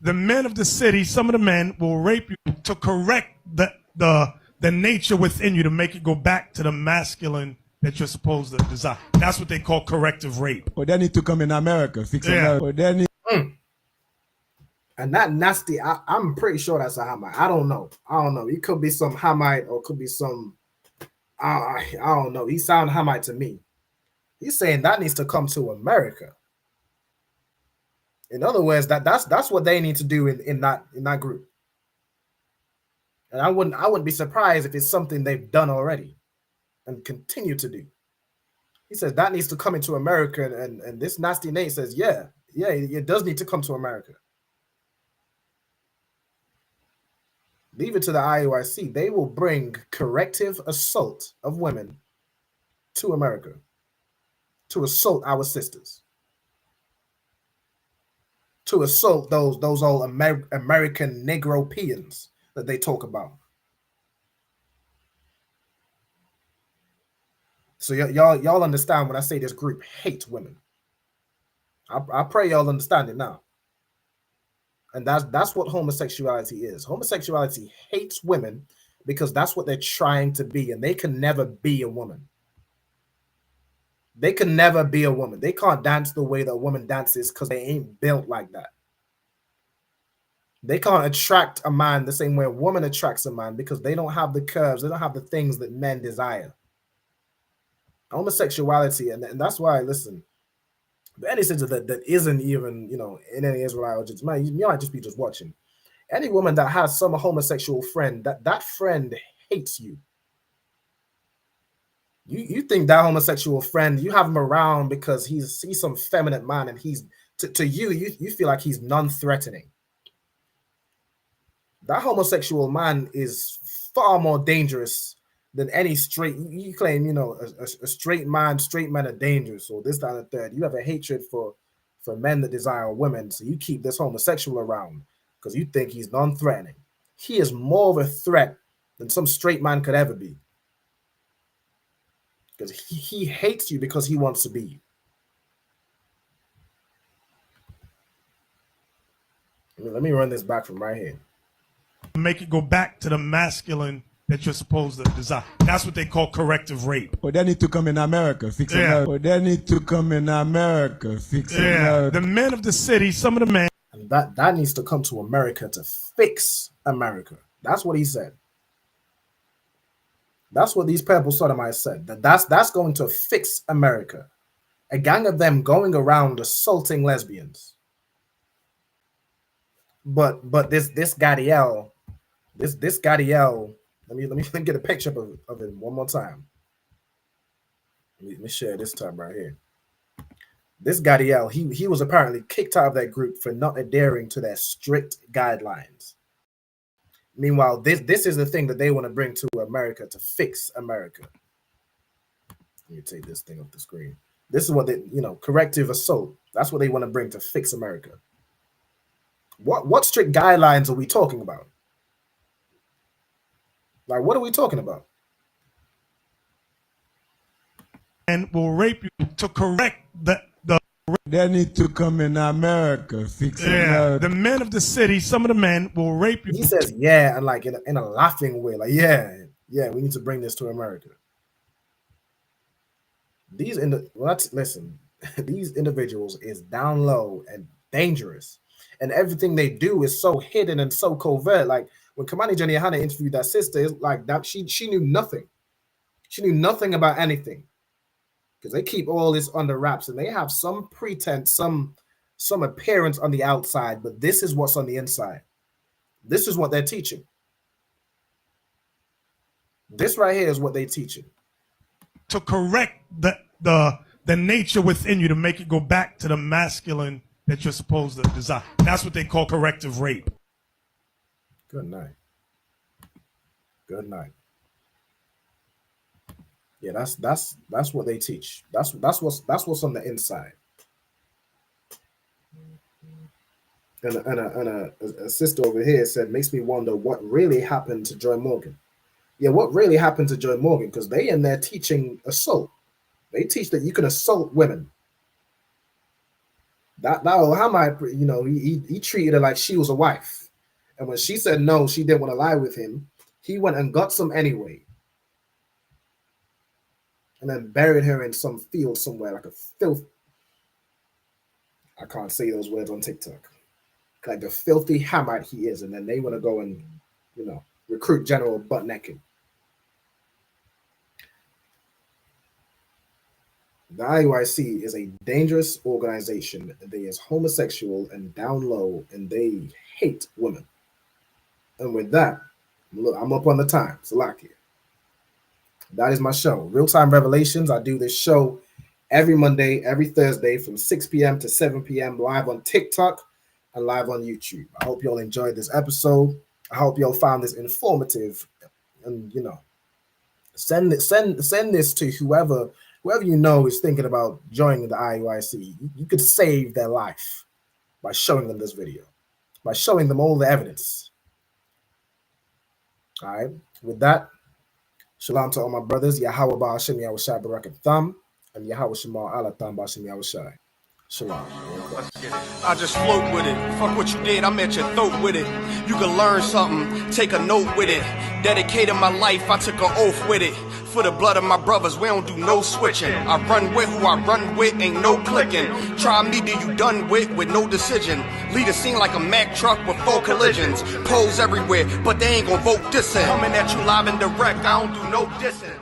the men of the city, some of the men will rape you to correct the nature within you to make it go back to the masculine that you're supposed to desire. That's what they call corrective rape. But they need to come in America, fix America. But they need And that nasty, I'm pretty sure that's a Hamite. I don't know. It could be some Hamite, or could be some, I don't know. He sound Hamite to me. He's saying that needs to come to America. In other words, that's what they need to do in that group. And I wouldn't be surprised if it's something they've done already and continue to do. He says that needs to come into America, and this nasty Nate says, yeah, it does need to come to America. Leave it to the IUIC. They will bring corrective assault of women to America to assault our sisters, to assault those old American Negropeans that they talk about. So y'all understand when I say this group hates women. I pray y'all understand it now. And that's what homosexuality is. Homosexuality hates women because that's what they're trying to be, and they can never be a woman. They can never be a woman. They can't dance the way that a woman dances because they ain't built like that. They can't attract a man the same way a woman attracts a man because they don't have the curves. They don't have the things that men desire. Homosexuality, and that's why, listen, any sister that isn't even, in any Israelite audience, man, you might just be just watching. Any woman that has some homosexual friend, that friend hates you. You think that homosexual friend, you have him around because he's some feminine man, and he's to you feel like he's non-threatening. That homosexual man is far more dangerous than any straight. You claim, a straight men are dangerous, or this, that, and the third. You have a hatred for men that desire women, so you keep this homosexual around because you think he's non-threatening. He is more of a threat than some straight man could ever be. Because he hates you because he wants to be you. Let me run this back from right here. Make it go back to the masculine that you're supposed to desire. That's what they call corrective rape. But they need to come in America, fix America. But they need to come in America, fix America. The men of the city, some of the men. And that needs to come to America to fix America. That's what he said. That's what these purple sodomites said. That's going to fix America. A gang of them going around assaulting lesbians. But this Gadiel, this Gadiel, let me get a picture of it one more time. Let me share this time right here. This Gadiel, he was apparently kicked out of that group for not adhering to their strict guidelines. Meanwhile, this is the thing that they want to bring to America to fix America. Let me take this thing off the screen. This is what they, corrective assault. That's what they want to bring to fix America. What strict guidelines are we talking about? Like, what are we talking about? And will rape you to correct the. They need to come in America, fix America. The men of the city, some of the men will rape you. He says, and like in a laughing way, like, we need to bring this to America. Listen, these individuals is down low and dangerous, and everything they do is so hidden and so covert. Like when Kamani Jenny Hanna interviewed that sister, it's like that she knew nothing. She knew nothing about anything. Because they keep all this under wraps, and they have some pretense, some appearance on the outside, but this is what's on the inside. This is what they're teaching. This right here is what they're teaching. To correct the nature within you, to make it go back to the masculine that you're supposed to desire. That's what they call corrective rape. Good night. Good night. Yeah, that's what they teach. That's what's on the inside. And a sister over here said, makes me wonder what really happened to Joy Morgan. Yeah, what really happened to Joy Morgan? Because they in there teaching assault. They teach that you can assault women. That Hamai, he treated her like she was a wife, and when she said no, she didn't want to lie with him. He went and got some anyway. And then buried her in some field somewhere, like a filth. I can't say those words on TikTok. Like the filthy Hamite he is. And then they want to go and, recruit General butt naked. The IUIC is a dangerous organization. They is homosexual and down low, and they hate women. And with that, look, I'm up on the time. Salaki. That is my show. Real-time revelations. I do this show every Monday, every Thursday from 6 p.m. to 7 p.m. live on TikTok and live on YouTube. I hope you all enjoyed this episode. I hope you all found this informative, and send this to whoever you know is thinking about joining the IUIC. You could save their life by showing them this video, by showing them all the evidence. All right. With that, shalom to all my brothers. Yahweh Ba'ashem Yahushai Barak Thumb, and Yahweh Shema Allah Thumb Ba'ashem Yahushai. Shalom. I just float with it. Fuck what you did, I'm at your throat with it. You can learn something, take a note with it. Dedicated my life, I took an oath with it. For the blood of my brothers, we don't do no switching. I run with who I run with, ain't no clicking. Try me, do you done with no decision. Lead a scene like a Mack truck with 4 collisions. Pose everywhere, but they ain't gon' vote dissing. Coming at you live and direct, I don't do no dissing.